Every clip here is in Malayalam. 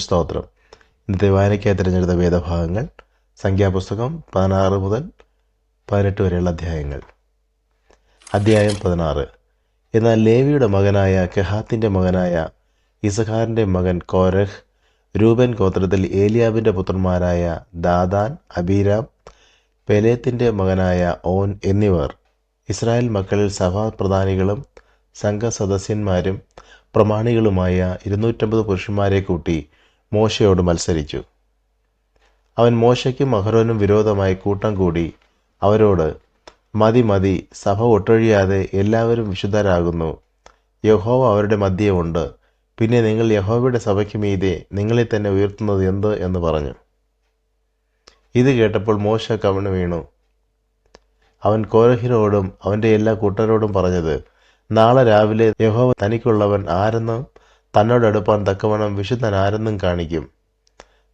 ദൈവത്തിന് സ്തോത്രം. ഇന്നത്തെ വായനയ്ക്കായി തിരഞ്ഞെടുത്ത വേദഭാഗങ്ങൾ സംഖ്യാപുസ്തകം 16 മുതൽ 18 വരെയുള്ള അധ്യായങ്ങൾ. അധ്യായം 16. എന്നാൽ ലേവിയുടെ മകനായ കെഹാത്തിൻ്റെ മകനായ ഇസഹാറിൻ്റെ മകൻ കോരഹ്, രൂബൻ ഗോത്രത്തിൽ ഏലിയാബിൻ്റെ പുത്രന്മാരായ ദാദാൻ, അബീരാം, പെലേത്തിൻ്റെ മകനായ ഓൻ എന്നിവർ ഇസ്രായേൽ മക്കളിൽ സഭാപ്രധാനികളും സംഘസദസ്യന്മാരും പ്രമാണികളുമായ 250 പുരുഷന്മാരെ കൂട്ടി മോശയോട് മത്സരിച്ചു. അവൻ മോശയ്ക്കും അഹരോനും വിരോധമായി കൂട്ടം കൂടി അവരോട്, മതി മതി, സഭ ഒട്ടൊഴിയാതെ എല്ലാവരും വിശുദ്ധരാകുന്നു. യഹോവ അവരുടെ മധ്യേ ഉണ്ട്. പിന്നെ നിങ്ങൾ യഹോവയുടെ സഭയ്ക്ക് മീതെ നിങ്ങളെ തന്നെ ഉയർത്തുന്നത് എന്ത് എന്ന് പറഞ്ഞു. ഇത് കേട്ടപ്പോൾ മോശ കവിണ് വീണു. അവൻ കോരഹിനോടും അവൻ്റെ എല്ലാ കൂട്ടരോടും പറഞ്ഞത്, നാളെ രാവിലെ യഹോവ തനിക്കുള്ളവൻ ആരെന്നും തന്നോടടുപ്പാൻ തക്കവണ്ണം വിശുദ്ധൻ ആരെന്നും കാണിക്കും.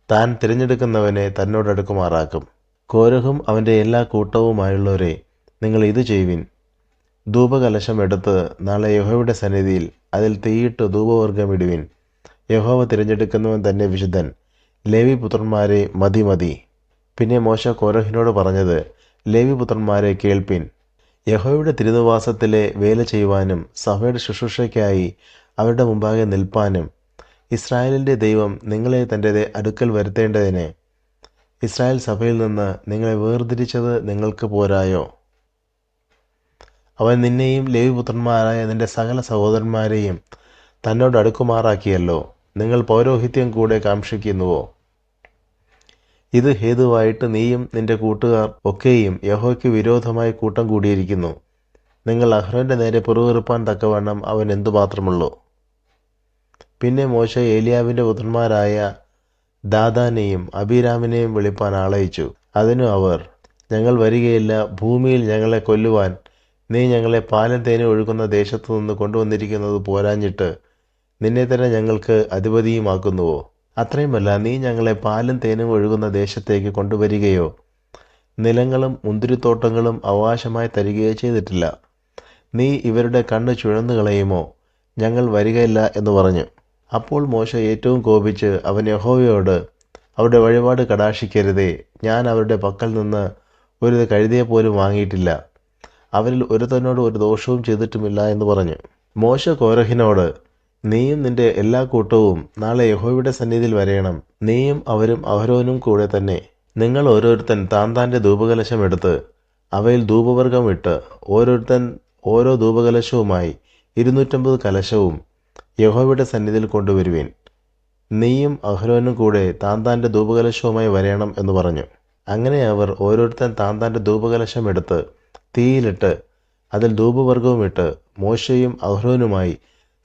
താൻ തിരഞ്ഞെടുക്കുന്നവനെ തന്നോടടുക്കുമാറാക്കും. കോരഹും അവൻ്റെ എല്ലാ കൂട്ടവുമായുള്ളവരെ, നിങ്ങൾ ഇത് ചെയ്യുവിൻ. ധൂപകലശം എടുത്ത് നാളെ യഹോവയുടെ സന്നിധിയിൽ അതിൽ തീയിട്ട് ധൂപവർഗം ഇടുവിൻ. യഹോവ തിരഞ്ഞെടുക്കുന്നവൻ തന്നെ വിശുദ്ധൻ. ലേവി പുത്രന്മാരെ, മതി മതി. പിന്നെ മോശ കോരഹിനോട് പറഞ്ഞത്, ലേവി പുത്രന്മാരെ കേൾപ്പിൻ. യഹോവയുടെ തിരുനിവാസത്തിലെ വേല ചെയ്യുവാനും സഭയുടെ ശുശ്രൂഷയ്ക്കായി അവരുടെ മുമ്പാകെ നിൽപ്പാനും ഇസ്രായേലിൻ്റെ ദൈവം നിങ്ങളെ തൻ്റെ അടുക്കൽ വരുത്തേണ്ടതിന് ഇസ്രായേൽ സഭയിൽ നിന്ന് നിങ്ങളെ വേർതിരിച്ചത് നിങ്ങൾക്ക് പോരായോ? അവൻ നിന്നെയും ലേവിപുത്രന്മാരായ നിന്റെ സകല സഹോദരന്മാരെയും തന്നോട് അടുക്കുമാറാക്കിയല്ലോ. നിങ്ങൾ പൗരോഹിത്യം കൂടെ കാക്ഷിക്കുന്നുവോ? ഇത് ഹേതുവായിട്ട് നീയും നിന്റെ കൂട്ടുകാർ ഒക്കെയും യഹോവയ്ക്ക് വിരോധമായി കൂട്ടം കൂടിയിരിക്കുന്നു. നിങ്ങൾ അഹ്റോന്റെ നേരെ പിറുപിറുപ്പാൻ തക്കവണ്ണം അവൻ എന്തുമാത്രമുള്ളൂ. പിന്നെ മോശ ഏലിയാബിൻ്റെ പുത്രന്മാരായ ദാദാനെയും അബീരാമിനെയും വിളിപ്പാൻ ആളയിച്ചു. അതിനു അവർ, ഞങ്ങൾ വരികയില്ല. ഭൂമിയിൽ ഞങ്ങളെ കൊല്ലുവാൻ നീ ഞങ്ങളെ പാലും തേനും ഒഴുകുന്ന ദേശത്തു നിന്ന് കൊണ്ടുവന്നിരിക്കുന്നത് പോരാഞ്ഞിട്ട് നിന്നെ തന്നെ ഞങ്ങൾക്ക് അധിപതിയുമാക്കുന്നുവോ? അത്രയുമല്ല, നീ ഞങ്ങളെ പാലും തേനും ഒഴുകുന്ന ദേശത്തേക്ക് കൊണ്ടുവരികയോ നിലങ്ങളും മുന്തിരിത്തോട്ടങ്ങളും അവകാശമായി തരികയോ ചെയ്തിട്ടില്ല. നീ ഇവരുടെ കണ്ണ് ചുഴന്നു കളയുമോ? ഞങ്ങൾ വരികയില്ല എന്ന് പറഞ്ഞു. അപ്പോൾ മോശ ഏറ്റവും കോപിച്ച് അവൻ യഹോവയോട്, അവരുടെ വഴിപാട് കടാക്ഷിക്കരുതേ. ഞാൻ അവരുടെ പക്കൽ നിന്ന് ഒരു കഴുതയെ പോലും വാങ്ങിയിട്ടില്ല. അവരിൽ ഒരുത്തനോട് ഒരു ദോഷവും ചെയ്തിട്ടുമില്ല എന്ന് പറഞ്ഞു. മോശ കോരഹിനോട്, നീയും നിന്റെ എല്ലാ കൂട്ടവും നാളെ യഹോവയുടെ സന്നിധിയിൽ വരേണം. നീയും അവരും അഹരോനും കൂടെ തന്നെ. നിങ്ങൾ ഓരോരുത്തൻ താന്താൻ്റെ ധൂപകലശം എടുത്ത് അവയിൽ ധൂപവർഗം ഇട്ട് ഓരോരുത്തൻ ഓരോ ധൂപകലശവുമായി 250 കലശവും യഹോവയുടെ സന്നിധിയിൽ കൊണ്ടുവരുവിൻ. നീയും അഹരോനും കൂടെ താന്താൻ്റെ ധൂപകലശവുമായി വരേണം എന്ന് പറഞ്ഞു. അങ്ങനെ അവർ ഓരോരുത്തൻ താന്താൻ്റെ ധൂപകലശം എടുത്ത് തീയിലിട്ട് അതിൽ ധൂപവർഗവും ഇട്ട് മോശയും അഹ്റോനുമായി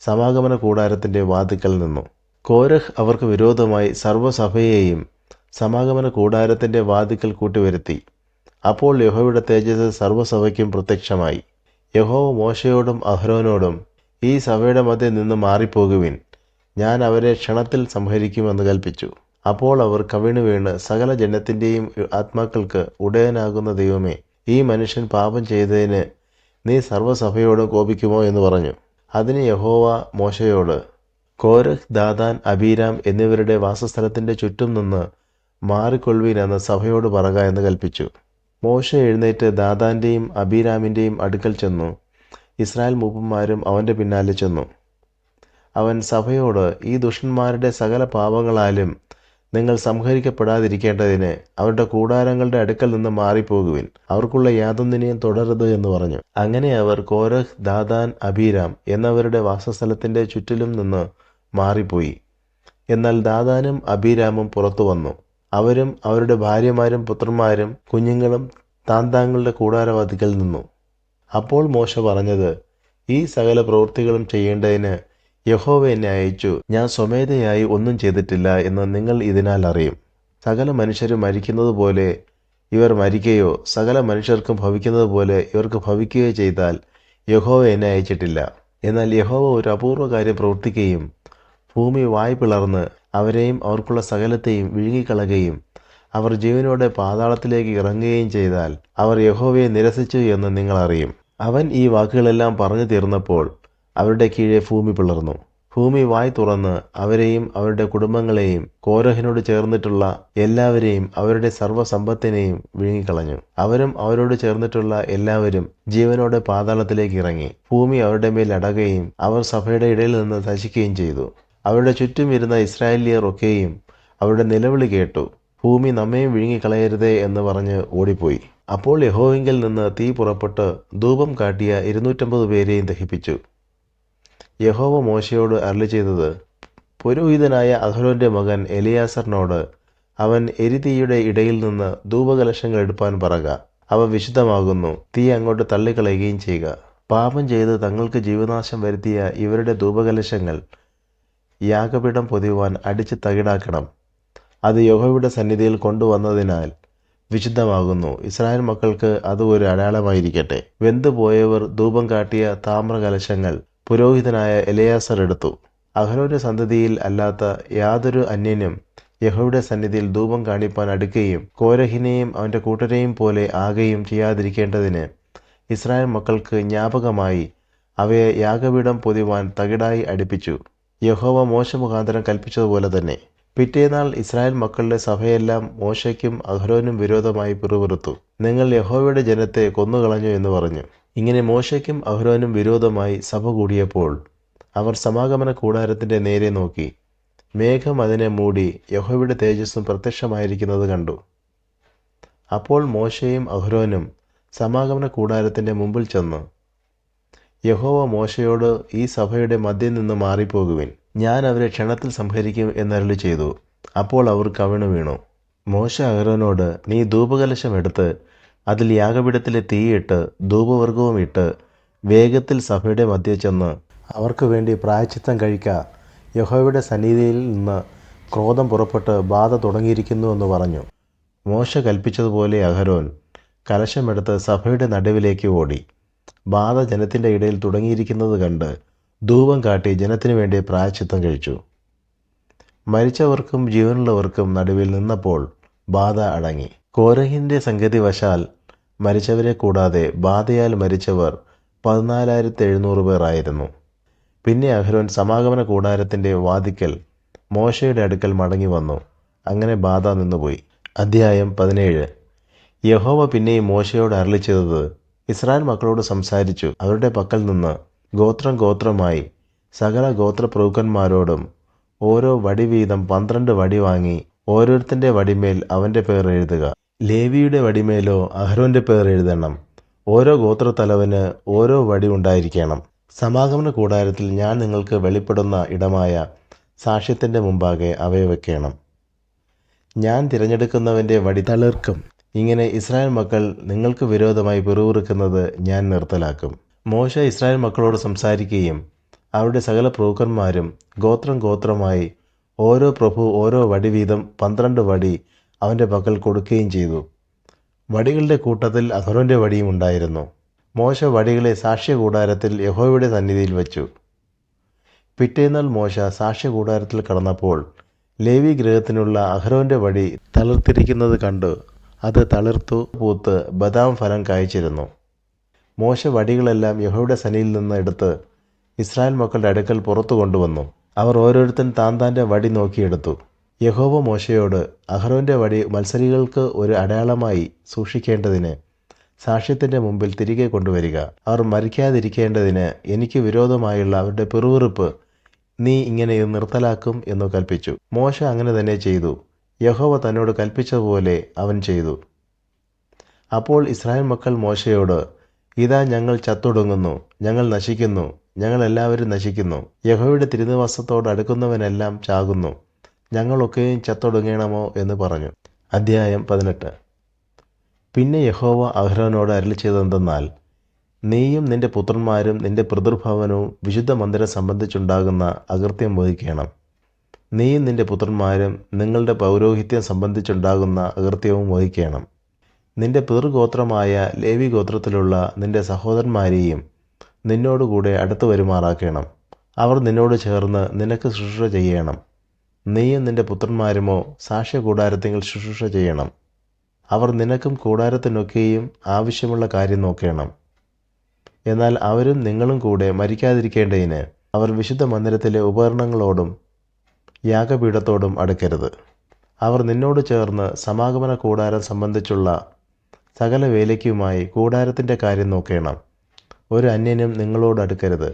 സമാഗമന കൂടാരത്തിൻ്റെ വാതിക്കൽ നിന്നു. കോരഹ് അവർക്ക് വിരോധമായി സർവ്വസഭയെയും സമാഗമന കൂടാരത്തിൻ്റെ വാതിക്കൽ കൂട്ടിവരുത്തി. അപ്പോൾ യഹോവയുടെ തേജസ് സർവ്വസഭയ്ക്കും പ്രത്യക്ഷമായി. യഹോവ മോശയോടും അഹ്റോനോടും, ഈ സഭയുടെ മധ്യേ നിന്ന് മാറിപ്പോകുവിൻ, ഞാൻ അവരെ ക്ഷണത്തിൽ സംഹരിക്കുമെന്ന് കൽപ്പിച്ചു. അപ്പോൾ അവർ കവിണ് വീണ്, സകല ജനത്തിൻ്റെയും ആത്മാക്കൾക്ക് ഉടയനാകുന്ന ദൈവമേ, ഈ മനുഷ്യൻ പാപം ചെയ്തതിന് നീ സർവ്വസഭയോടും കോപിക്കുമോ എന്ന് പറഞ്ഞു. അതിന് യഹോവ മോശയോട്, കോരഹ്, ദാദാൻ, അബീരാം എന്നിവരുടെ വാസസ്ഥലത്തിൻ്റെ ചുറ്റും നിന്ന് മാറിക്കൊള്ളുവീൻ എന്ന് സഭയോട് പറക എന്ന് കൽപ്പിച്ചു. മോശ എഴുന്നേറ്റ് ദാദാൻ്റെയും അബീരാമിൻ്റെയും അടുക്കൽ ചെന്നു. ഇസ്രായേൽ മൂപ്പന്മാരും അവൻ്റെ പിന്നാലെ ചെന്നു. അവൻ സഭയോട്, ഈ ദുഷ്ടന്മാരുടെ സകല പാപങ്ങളാലും നിങ്ങൾ സംഹരിക്കപ്പെടാതിരിക്കേണ്ടതിന് അവരുടെ കൂടാരങ്ങളുടെ അടുക്കൽ നിന്ന് മാറിപ്പോകുവിൻ. അവർക്കുള്ള യാതൊന്നിനെയും തുടരുത് എന്ന് പറഞ്ഞു. അങ്ങനെ അവർ കോരഹ്, ദാദാൻ, അബീരാം എന്നവരുടെ വാസസ്ഥലത്തിൻ്റെ ചുറ്റിലും നിന്ന് മാറിപ്പോയി. എന്നാൽ ദാദാനും അബീരാമും പുറത്തു വന്നു. അവരും അവരുടെ ഭാര്യമാരും പുത്രന്മാരും കുഞ്ഞുങ്ങളും താന്താങ്ങളുടെ കൂടാരവാതിക്കൽ നിന്നു. അപ്പോൾ മോശ പറഞ്ഞത്, ഈ സകല പ്രവൃത്തികളും ചെയ്യേണ്ടതിന് യഹോവ എന്നെ അയച്ചു. ഞാൻ സ്വമേധയായി ഒന്നും ചെയ്തിട്ടില്ല എന്ന് നിങ്ങൾ ഇതിനാൽ അറിയും. സകല മനുഷ്യരും മരിക്കുന്നത് പോലെ ഇവർ മരിക്കുകയോ സകല മനുഷ്യർക്കും ഭവിക്കുന്നത് പോലെ ഇവർക്ക് ഭവിക്കുകയോ ചെയ്താൽ യഹോവ എന്നെ അയച്ചിട്ടില്ല. എന്നാൽ യഹോവ ഒരു അപൂർവ കാര്യം പ്രവർത്തിക്കുകയും ഭൂമി വായ് പിളർന്ന് അവരെയും അവർക്കുള്ള സകലത്തെയും വിഴുങ്ങിക്കളയുകയും അവർ ജീവനോടെ പാതാളത്തിലേക്ക് ഇറങ്ങുകയും ചെയ്താൽ അവർ യഹോവയെ നിരസിച്ചു എന്ന് നിങ്ങൾ അറിയും. അവൻ ഈ വാക്കുകളെല്ലാം പറഞ്ഞു തീർന്നപ്പോൾ അവരുടെ കീഴെ ഭൂമി പിളർന്നു. ഭൂമി വായ് തുറന്ന് അവരെയും അവരുടെ കുടുംബങ്ങളെയും കോരഹിനോട് ചേർന്നിട്ടുള്ള എല്ലാവരെയും അവരുടെ സർവ്വസമ്പത്തിനെയും വിഴുങ്ങിക്കളഞ്ഞു. അവരും അവരോട് ചേർന്നിട്ടുള്ള എല്ലാവരും ജീവനോടെ പാതാളത്തിലേക്ക് ഇറങ്ങി. ഭൂമി അവരുടെ മേൽ അടയുകയും അവർ സഭയുടെ ഇടയിൽ നിന്ന് നശിക്കുകയും ചെയ്തു. അവരുടെ ചുറ്റും ഇരുന്ന ഇസ്രായേല്യർ ഒക്കെയും അവരുടെ നിലവിളി കേട്ടു. ഭൂമി നമ്മെയും വിഴുങ്ങിക്കളയരുതേ എന്ന് പറഞ്ഞ് ഓടിപ്പോയി. അപ്പോൾ യഹോവയിങ്കൽ നിന്ന് തീ പുറപ്പെട്ട് ധൂപം കാട്ടിയ 250 പേരെയും ദഹിപ്പിച്ചു. യഹോവ മോശയോട് അരുളിച്ചെയ്തത്, പുരോഹിതനായ അഹരോന്റെ മകൻ എലിയാസറിനോട് അവൻ എരിതീയുടെ ഇടയിൽ നിന്ന് ധൂപകലശങ്ങൾ എടുപ്പാൻ പറക. അവ വിശുദ്ധമാകുന്നു. തീ അങ്ങോട്ട് തള്ളിക്കളയുകയും ചെയ്യുക. പാപം ചെയ്ത് തങ്ങൾക്ക് ജീവനാശം വരുത്തിയ ഇവരുടെ ധൂപകലശങ്ങൾ യാഗപീഠം പൊതിയുവാൻ അടിച്ച് തകിടാക്കണം. അത് യഹോവയുടെ സന്നിധിയിൽ കൊണ്ടുവന്നതിനാൽ വിശുദ്ധമാകുന്നു. ഇസ്രായേൽ മക്കൾക്ക് അത് ഒരു അടയാളമായിരിക്കട്ടെ. വെന്തുപോയവർ ധൂപം കാട്ടിയ താമ്രകലശങ്ങൾ പുരോഹിതനായ എലെയാസർ എടുത്തു. അഹരോന്റെ സന്തതിയിൽ അല്ലാത്ത യാതൊരു അന്യനും യഹോവയുടെ സന്നിധിയിൽ ധൂപം കാണിപ്പാൻ അടുക്കുകയും കോരഹിനെയും അവൻ്റെ കൂട്ടരെയും പോലെ ആകുകയും ചെയ്യാതിരിക്കേണ്ടതിന് ഇസ്രായേൽ മക്കൾക്ക് ജ്ഞാപകമായി അവയെ യാഗപീഠം പൊതിവാൻ തകിടായി അടുപ്പിച്ചു. യഹോവ മോശ മുഖാന്തരം കൽപ്പിച്ചതുപോലെ തന്നെ. പിറ്റേന്നാൾ ഇസ്രായേൽ മക്കളുടെ സഭയെല്ലാം മോശയ്ക്കും അഹരോനും വിരോധമായി പിറുപിറുത്തു. നിങ്ങൾ യഹോവയുടെ ജനത്തെ കൊന്നുകളഞ്ഞു എന്ന് പറഞ്ഞു. ഇങ്ങനെ മോശയ്ക്കും അഹരോനും വിരോധമായി സഭ കൂടിയപ്പോൾ അവർ സമാഗമന കൂടാരത്തിൻ്റെ നേരെ നോക്കി. മേഘം അതിനെ മൂടി യഹോവയുടെ തേജസ്സും പ്രത്യക്ഷമായിരിക്കുന്നത് കണ്ടു. അപ്പോൾ മോശയും അഹരോനും സമാഗമന കൂടാരത്തിൻ്റെ മുമ്പിൽ ചെന്ന്, യഹോവ മോശയോട്, ഈ സഭയുടെ മധ്യം നിന്ന് മാറിപ്പോകുവിൻ, ഞാൻ അവരെ ക്ഷണത്തിൽ സംഹരിക്കും എന്നരുളി ചെയ്തു. അപ്പോൾ അവർ കവിണു വീണു. മോശ അഹരോനോട്, നീ ധൂപകലശം എടുത്ത് അതിൽ യാഗപീഠത്തിലെ തീയിട്ട് ധൂപവർഗവും ഇട്ട് വേഗത്തിൽ സഭയുടെ മധ്യേ ചെന്ന് അവർക്ക് വേണ്ടി പ്രായശ്ചിത്തം കഴിക്ക. യഹോവയുടെ സന്നിധിയിൽ നിന്ന് ക്രോധം പുറപ്പെട്ട് ബാധ തുടങ്ങിയിരിക്കുന്നു എന്ന് പറഞ്ഞു. മോശ കൽപ്പിച്ചതുപോലെ അഹരോൻ കലശമെടുത്ത് സഭയുടെ നടുവിലേക്ക് ഓടി. ബാധ ജനത്തിൻ്റെ ഇടയിൽ തുടങ്ങിയിരിക്കുന്നത് കണ്ട് ധൂപം കാട്ടി ജനത്തിനു വേണ്ടി പ്രായശ്ചിത്തം കഴിച്ചു. മരിച്ചവർക്കും ജീവനുള്ളവർക്കും നടുവിൽ നിന്നപ്പോൾ ബാധ അടങ്ങി. കോരഹിൻ്റെ സംഗതി വശാൽ മരിച്ചവരെ കൂടാതെ ബാധയാൽ മരിച്ചവർ 14,700 പേർ ആയിരുന്നു. പിന്നെ അഹരോൻ സമാഗമന കൂടാരത്തിൻ്റെ വാതിക്കൽ മോശയുടെ അടുക്കൽ മടങ്ങി വന്നു. അങ്ങനെ ബാധ നിന്നുപോയി. അധ്യായം 17. യഹോവ പിന്നെയും മോശയോട് അരുളിച്ചെയ്തത്, ഇസ്രായേൽ മക്കളോട് സംസാരിച്ചു. അവരുടെ പക്കൽ നിന്ന് ഗോത്രം ഗോത്രമായി സകല ഗോത്രപ്രഭുക്കന്മാരോടും ഓരോ വടി വീതം 12 വടി വാങ്ങി ഓരോരുത്തൻ്റെ വടിമേൽ അവൻ്റെ പേർ എഴുതുക. ലേവിയുടെ വടിമേലോ അഹരോൻ്റെ പേർ എഴുതണം. ഓരോ ഗോത്രത്തലവന് ഓരോ വടി ഉണ്ടായിരിക്കണം. സമാഗമന കൂടാരത്തിൽ ഞാൻ നിങ്ങൾക്ക് വെളിപ്പെടുന്ന ഇടമായ സാക്ഷ്യത്തിൻ്റെ മുമ്പാകെ അവയെ വയ്ക്കണം. ഞാൻ തിരഞ്ഞെടുക്കുന്നവൻ്റെ വടി തളിർക്കും. ഇങ്ങനെ ഇസ്രായേൽ മക്കൾ നിങ്ങൾക്ക് വിരോധമായി പിറുപിറുക്കുന്നത് ഞാൻ നിർത്തലാക്കും. മോശ ഇസ്രായേൽ മക്കളോട് സംസാരിക്കുകയും അവരുടെ സകല പ്രഭുക്കന്മാരും ഗോത്രം ഗോത്രമായി ഓരോ പ്രഭു ഓരോ വടി വീതം 12 വടി അവൻ്റെ പക്കൽ കൊടുക്കുകയും ചെയ്തു. വടികളുടെ കൂട്ടത്തിൽ അഹരോൻ്റെ വടിയും ഉണ്ടായിരുന്നു. മോശ വടികളെ സാക്ഷ്യകൂടാരത്തിൽ യഹോവയുടെ സന്നിധിയിൽ വച്ചു. പിറ്റേന്നാൾ മോശ സാക്ഷ്യകൂടാരത്തിൽ കടന്നപ്പോൾ ലേവി ഗൃഹത്തിനുള്ള അഹരോൻ്റെ വടി തളിർത്തിരിക്കുന്നത് കണ്ടു. അത് തളിർത്തു പൂത്ത് ബദാം ഫലം കായ്ച്ചിരുന്നു. മോശ വടികളെല്ലാം യഹോവയുടെ സന്നിധിയിൽ നിന്ന് എടുത്ത് ഇസ്രായേൽ മക്കളുടെ അടുക്കൽ പുറത്തു കൊണ്ടുവന്നു. അവർ ഓരോരുത്തൻ താൻ്റെ വടി നോക്കിയെടുത്തു. യഹോവ മോശയോട്, അഹരോൻ്റെ വടി മത്സരികൾക്ക് ഒരു അടയാളമായി സൂക്ഷിക്കേണ്ടതിന് സാക്ഷ്യത്തിൻ്റെ മുമ്പിൽ തിരികെ കൊണ്ടുവരിക. അവർ മരിക്കാതിരിക്കേണ്ടതിന് എനിക്ക് വിരോധമായുള്ള അവരുടെ പിറുപിറുപ്പ് നീ ഇങ്ങനെ നിർത്തലാക്കും എന്നു കൽപ്പിച്ചു. മോശ അങ്ങനെ തന്നെ ചെയ്തു. യഹോവ തന്നോട് കൽപ്പിച്ചതുപോലെ അവൻ ചെയ്തു. അപ്പോൾ ഇസ്രായേൽ മക്കൾ മോശയോട്, ഇതാ ഞങ്ങൾ ചത്തൊടുങ്ങുന്നു, ഞങ്ങൾ നശിക്കുന്നു, ഞങ്ങൾ എല്ലാവരും നശിക്കുന്നു. യഹോവയുടെ തിരുനിവാസത്തോട് അടുക്കുന്നവനെല്ലാം ചാകുന്നു. ഞങ്ങളൊക്കെയും ചത്തൊടുങ്ങണമോ എന്ന് പറഞ്ഞു. അധ്യായം 18. പിന്നെ യഹോവ അഹരോനോട് അരുളിച്ചെയ്തതെന്തെന്നാൽ, നീയും നിന്റെ പുത്രന്മാരും നിന്റെ പിതൃഭവനവും വിശുദ്ധ മന്ദിരം സംബന്ധിച്ചുണ്ടാകുന്ന അകൃത്യം വഹിക്കണം. നീയും നിന്റെ പുത്രന്മാരും നിങ്ങളുടെ പൗരോഹിത്യം സംബന്ധിച്ചുണ്ടാകുന്ന അകൃത്യവും വഹിക്കണം. നിന്റെ പിതൃഗോത്രമായ ലേവി ഗോത്രത്തിലുള്ള നിന്റെ സഹോദരന്മാരെയും നിന്നോടുകൂടെ അടുത്തു വരുമാറാക്കണം. അവർ നിന്നോട് ചേർന്ന് നിനക്ക് ശുശ്രൂഷ ചെയ്യണം. നീയും നിന്റെ പുത്രന്മാരുമോ സാക്ഷ്യകൂടാരത്തിങ്കിൽ ശുശ്രൂഷ ചെയ്യണം. അവർ നിനക്കും കൂടാരത്തിനൊക്കെയും ആവശ്യമുള്ള കാര്യം നോക്കണം. എന്നാൽ അവരും നിങ്ങളും കൂടെ മരിക്കാതിരിക്കേണ്ടതിന് അവർ വിശുദ്ധ മന്ദിരത്തിലെ ഉപകരണങ്ങളോടും യാഗപീഠത്തോടും അടുക്കരുത്. അവർ നിന്നോട് ചേർന്ന് സമാഗമന കൂടാരം സംബന്ധിച്ചുള്ള സകല വേലയ്ക്കുമായി കൂടാരത്തിൻ്റെ കാര്യം നോക്കണം. ഒരു അന്യനും നിങ്ങളോട് അടുക്കരുത്.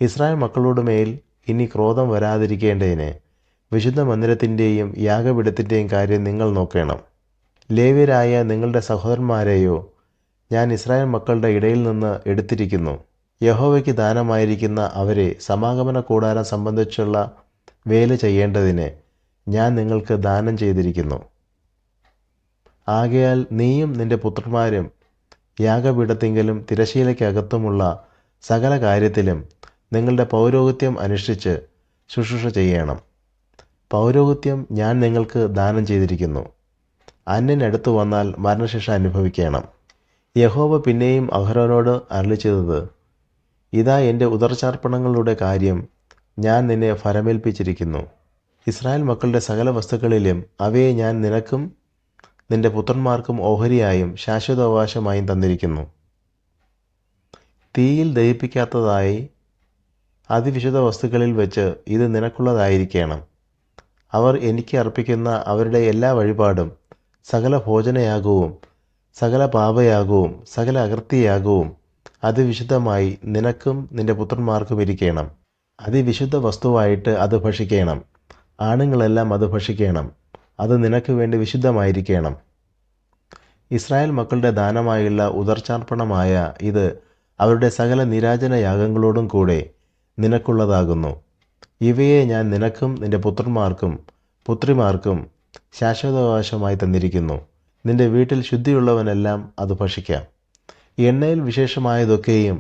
ഇസ്രായേൽ മക്കളുടെ മേൽ ഇനി ക്രോധം വരാതിരിക്കേണ്ടതിന് വിശുദ്ധ മന്ദിരത്തിൻ്റെയും യാഗപീഠത്തിൻ്റെയും കാര്യം നിങ്ങൾ നോക്കണം. ലേവ്യരായ നിങ്ങളുടെ സഹോദരന്മാരെയോ ഞാൻ ഇസ്രായേൽ മക്കളുടെ ഇടയിൽ നിന്ന് എടുത്തിരിക്കുന്നു. യഹോവയ്ക്ക് ദാനമായിരിക്കുന്ന അവരെ സമാഗമന കൂടാരം സംബന്ധിച്ചുള്ള വേല ചെയ്യേണ്ടതിന് ഞാൻ നിങ്ങൾക്ക് ദാനം ചെയ്തിരിക്കുന്നു. ആകയാൽ നീയും നിന്റെ പുത്രന്മാരും യാഗപീഠത്തിങ്കലും തിരശ്ശീലയ്ക്കകത്തുമുള്ള സകല കാര്യത്തിലും നിങ്ങളുടെ പൗരോഹിത്യം അനുഷ്ഠിച്ച് ശുശ്രൂഷ ചെയ്യണം. പൗരോഹിത്യം ഞാൻ നിങ്ങൾക്ക് ദാനം ചെയ്തിരിക്കുന്നു. അന്യനടുത്തു വന്നാൽ മരണശിക്ഷ അനുഭവിക്കണം. യഹോവ പിന്നെയും അഹരോനോട് അരുളിച്ചെയ്തത്, ഇതാ എൻ്റെ ഉദർച്ചാർപ്പണങ്ങളുടെ കാര്യം ഞാൻ നിന്നെ ഫലമേൽപ്പിച്ചിരിക്കുന്നു. ഇസ്രായേൽ മക്കളുടെ സകല വസ്തുക്കളിലും അവയെ ഞാൻ നിനക്കും നിന്റെ പുത്രന്മാർക്കും ഓഹരിയായും ശാശ്വതാവകാശമായും തന്നിരിക്കുന്നു. തീയിൽ ദഹിപ്പിക്കാത്തതായി അതിവിശുദ്ധ വസ്തുക്കളിൽ വെച്ച് ഇത് നിനക്കുള്ളതായിരിക്കണം. അവർ എനിക്ക് അർപ്പിക്കുന്ന അവരുടെ എല്ലാ വഴിപാടും സകല ഭോജനയാഗവും സകല പാപയാഗവും സകല അകൃത്യയാഗവും അതിവിശുദ്ധമായി നിനക്കും നിന്റെ പുത്രന്മാർക്കും ഇരിക്കണം. അതിവിശുദ്ധ വസ്തുവായിട്ട് അത് ഭക്ഷിക്കണം. ആണുങ്ങളെല്ലാം അത് ഭക്ഷിക്കണം. അത് നിനക്ക് വേണ്ടി വിശുദ്ധമായിരിക്കണം. ഇസ്രായേൽ മക്കളുടെ ദാനമായുള്ള ഉദർച്ചാർപ്പണമായ ഇത് അവരുടെ സകല നിരാജന യാഗങ്ങളോടും കൂടെ നിനക്കുള്ളതാകുന്നു. ഇവയെ ഞാൻ നിനക്കും നിന്റെ പുത്രന്മാർക്കും പുത്രിമാർക്കും ശാശ്വതാവകാശമായി തന്നിരിക്കുന്നു. നിന്റെ വീട്ടിൽ ശുദ്ധിയുള്ളവനെല്ലാം അത് ഭക്ഷിക്കാം. എണ്ണയിൽ വിശേഷമായതൊക്കെയും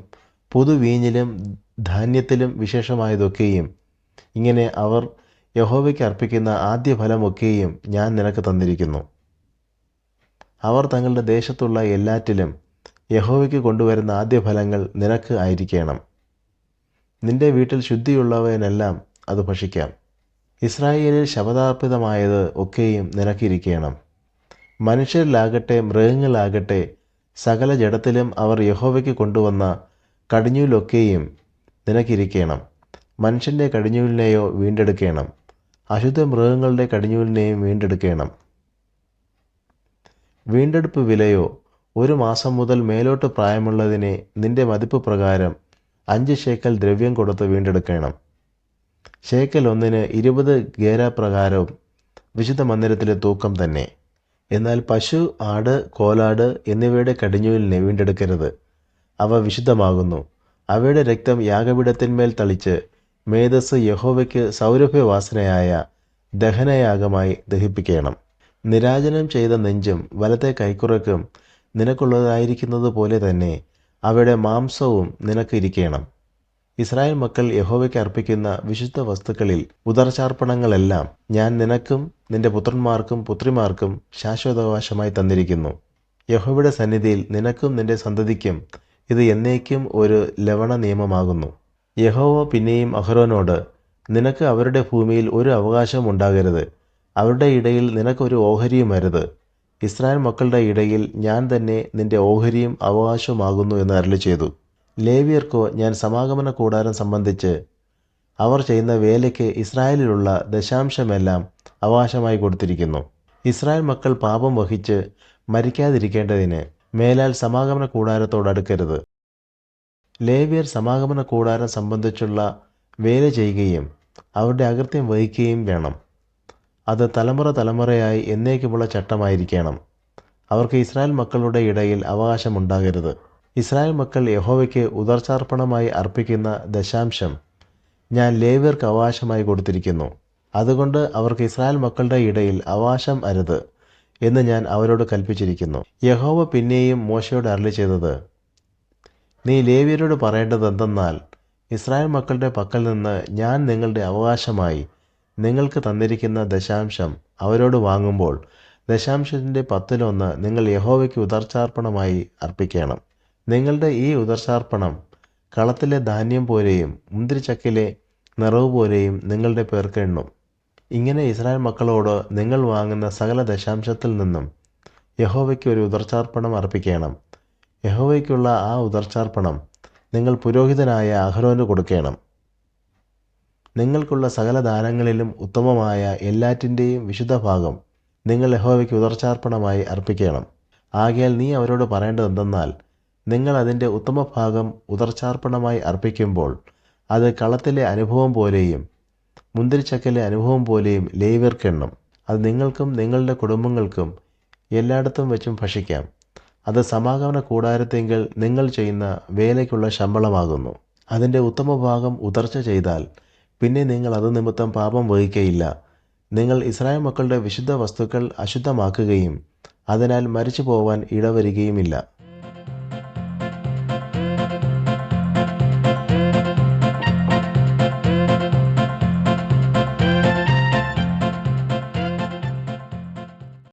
പുതുവീഞ്ഞിലും ധാന്യത്തിലും വിശേഷമായതൊക്കെയും ഇങ്ങനെ അവർ യഹോവയ്ക്ക് അർപ്പിക്കുന്ന ആദ്യ ഫലമൊക്കെയും ഞാൻ നിനക്ക് തന്നിരിക്കുന്നു. അവർ തങ്ങളുടെ ദേശത്തുള്ള എല്ലാറ്റിലും യഹോവയ്ക്ക് കൊണ്ടുവരുന്ന ആദ്യ ഫലങ്ങൾ നിനക്ക് ആയിരിക്കണം. നിന്റെ വീട്ടിൽ ശുദ്ധിയുള്ളവനെല്ലാം അത് ഭക്ഷിക്കാം. ഇസ്രായേലിൽ ശപഥാർപ്പിതമായത് ഒക്കെയും നിനക്കിരിക്കണം. മനുഷ്യരിലാകട്ടെ മൃഗങ്ങളാകട്ടെ സകല ജഡത്തിലും അവർ യഹോവയ്ക്ക് കൊണ്ടുവന്ന കടിഞ്ഞൂലൊക്കെയും നിനക്കിരിക്കണം. മനുഷ്യൻ്റെ കടിഞ്ഞൂലിനെയോ വീണ്ടെടുക്കണം. അശുദ്ധ മൃഗങ്ങളുടെ കടിഞ്ഞൂലിനെയും വീണ്ടെടുക്കണം. വീണ്ടെടുപ്പ് വിലയോ 1 മാസം മുതൽ മേലോട്ട് പ്രായമുള്ളതിനെ നിന്റെ മതിപ്പ് പ്രകാരം 5 ശേക്കൽ ദ്രവ്യം കൊടുത്ത് വീണ്ടെടുക്കണം. ശേക്കൽ ഒന്നിന് 20 ഗേര പ്രകാരം വിശുദ്ധ മന്ദിരത്തിലെ തൂക്കം തന്നെ. എന്നാൽ പശു, ആട്, കോലാട് എന്നിവയുടെ കടിഞ്ഞൂലിനെ വീണ്ടെടുക്കരുത്. അവ വിശുദ്ധമാകുന്നു. അവയുടെ രക്തം യാഗപീഠത്തിന്മേൽ തളിച്ച് മേധസ് യഹോവയ്ക്ക് സൗരഭ്യവാസനയായ ദഹനയാഗമായി ദഹിപ്പിക്കണം. നിരാജനം ചെയ്ത നെഞ്ചും വലത്തെ കൈക്കുറക്കും നിനക്കുള്ളതായിരിക്കുന്നത് പോലെ തന്നെ അവയുടെ മാംസവും നിനക്ക് ഇരിക്കണം. ഇസ്രായേൽ മക്കൾ യഹോവയ്ക്ക് അർപ്പിക്കുന്ന വിശുദ്ധ വസ്തുക്കളിൽ ഉദർച്ചാർപ്പണങ്ങളെല്ലാം ഞാൻ നിനക്കും നിന്റെ പുത്രന്മാർക്കും പുത്രിമാർക്കും ശാശ്വതാവകാശമായി തന്നിരിക്കുന്നു. യഹോവയുടെ സന്നിധിയിൽ നിനക്കും നിന്റെ സന്തതിക്കും ഇത് എന്നേക്കും ഒരു ലവണ നിയമമാകുന്നു. യഹോവ പിന്നെയും അഹരോനോട്, നിനക്ക് അവരുടെ ഭൂമിയിൽ ഒരു അവകാശം ഉണ്ടാകരുത്. അവരുടെ ഇടയിൽ നിനക്കൊരു ഓഹരിയും അരുത്. ഇസ്രായേൽ മക്കളുടെ ഇടയിൽ ഞാൻ തന്നെ നിന്റെ ഓഹരിയും അവകാശവുമാകുന്നു എന്ന് അരുളിച്ചെയ്തു. ലേവ്യർക്കോ ഞാൻ സമാഗമന കൂടാരം സംബന്ധിച്ച് അവർ ചെയ്യുന്ന വേലയ്ക്ക് ഇസ്രായേലിലുള്ള ദശാംശമെല്ലാം അവകാശമായി കൊടുത്തിരിക്കുന്നു. ഇസ്രായേൽ മക്കൾ പാപം വഹിച്ച് മരിക്കാതിരിക്കേണ്ടതിന് മേലാൽ സമാഗമന കൂടാരത്തോടടുക്കരുത്. ലേവ്യർ സമാഗമന കൂടാരം സംബന്ധിച്ചുള്ള വേല ചെയ്യുകയും അവരുടെ അകൃത്യം വഹിക്കുകയും വേണം. അത് തലമുറ തലമുറയായി എന്നേക്കുമുള്ള ചട്ടമായിരിക്കണം. അവർക്ക് ഇസ്രായേൽ മക്കളുടെ ഇടയിൽ അവകാശമുണ്ടാകരുത്. ഇസ്രായേൽ മക്കൾ യഹോവയ്ക്ക് ഉദർച്ചാർപ്പണമായി അർപ്പിക്കുന്ന ദശാംശം ഞാൻ ലേവ്യർക്ക് അവകാശമായി കൊടുത്തിരിക്കുന്നു. അതുകൊണ്ട് അവർക്ക് ഇസ്രായേൽ മക്കളുടെ ഇടയിൽ അവകാശം അരുത് എന്ന് ഞാൻ അവരോട് കൽപ്പിച്ചിരിക്കുന്നു. യഹോവ പിന്നെയും മോശയോട് അരുളിച്ചെയ്തത്, നീ ലേവ്യരോട് പറയേണ്ടത് എന്തെന്നാൽ, ഇസ്രായേൽ മക്കളുടെ പക്കൽ നിന്ന് ഞാൻ നിങ്ങളുടെ അവകാശമായി നിങ്ങൾക്ക് തന്നിരിക്കുന്ന ദശാംശം അവരോട് വാങ്ങുമ്പോൾ ദശാംശത്തിൻ്റെ 10-1 നിങ്ങൾ യഹോവയ്ക്ക് ഉദർച്ചാർപ്പണമായി അർപ്പിക്കണം. നിങ്ങളുടെ ഈ ഉദർച്ചാർപ്പണം കളത്തിലെ ധാന്യം പോലെയും മുന്തിരിച്ചക്കിലെ നിറവ് പോലെയും നിങ്ങളുടെ പേർക്ക് എണ്ണും. ഇങ്ങനെ ഇസ്രായേൽ മക്കളോട് നിങ്ങൾ വാങ്ങുന്ന സകല ദശാംശത്തിൽ നിന്നും യഹോവയ്ക്ക് ഒരു ഉദർച്ചാർപ്പണം അർപ്പിക്കണം. യഹോവയ്ക്കുള്ള ആ ഉദർച്ചാർപ്പണം നിങ്ങൾ പുരോഹിതനായ അഹരോന് കൊടുക്കണം. നിങ്ങൾക്കുള്ള സകല ദാനങ്ങളിലും ഉത്തമമായ എല്ലാറ്റിൻ്റെയും വിശുദ്ധ ഭാഗം നിങ്ങൾ യഹോവയ്ക്ക് ഉദർച്ചാർപ്പണമായി അർപ്പിക്കണം. ആകയാൽ നീ അവരോട് പറയേണ്ടതെന്തെന്നാൽ, നിങ്ങൾ അതിൻ്റെ ഉത്തമഭാഗം ഉദർച്ചാർപ്പണമായി അർപ്പിക്കുമ്പോൾ അത് കളത്തിലെ അനുഭവം പോലെയും മുന്തിരിച്ചക്കിലെ അനുഭവം പോലെയും ലേവ്യർക്കെണ്ണം. അത് നിങ്ങൾക്കും നിങ്ങളുടെ കുടുംബങ്ങൾക്കും എല്ലായിടത്തും വെച്ചും ഭക്ഷിക്കാം. അത് സമാഗമന കൂടാരത്തെങ്കിൽ നിങ്ങൾ ചെയ്യുന്ന വേലയ്ക്കുള്ള ശമ്പളമാകുന്നു. അതിൻ്റെ ഉത്തമഭാഗം ഉദർച്ച ചെയ്താൽ പിന്നെ നിങ്ങൾ അത് നിമിത്തം പാപം വഹിക്കയില്ല. നിങ്ങൾ ഇസ്രായേൽ മക്കളുടെ വിശുദ്ധ വസ്തുക്കൾ അശുദ്ധമാക്കുകയും അതിനാൽ മരിച്ചു പോവാൻ ഇടവരികയുമില്ല.